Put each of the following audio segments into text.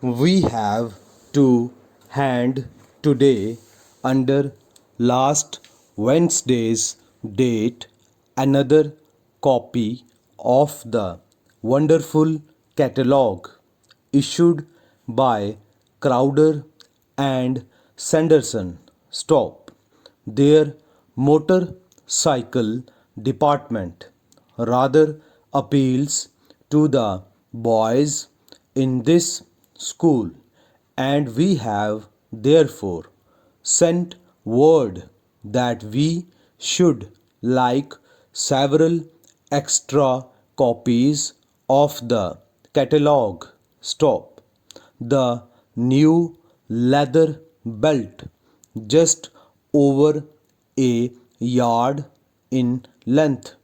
We have to hand today under last Wednesday's date another copy of the wonderful catalogue issued by Crowder and Sanderson. Stop. Their motorcycle department rather appeals to the boys in this school, and we have therefore sent word that we should like several extra copies of the catalogue. Stop. The new leather belt, just over a yard in length,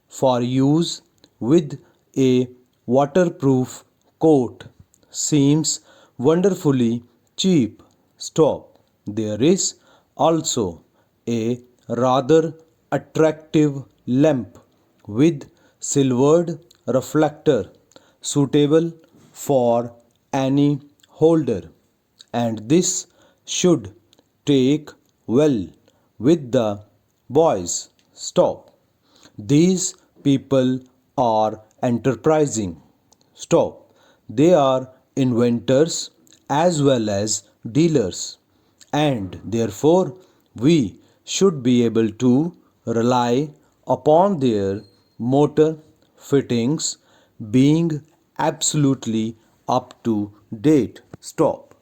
for use with a waterproof coat, seems wonderfully cheap. Stop. There is also a rather attractive lamp with silvered reflector suitable for any holder, and this should take well with the boys. Stop. These people are enterprising. Stop. They are inventors as well as dealers, and therefore we should be able to rely upon their motor fittings being absolutely up to date. Stop.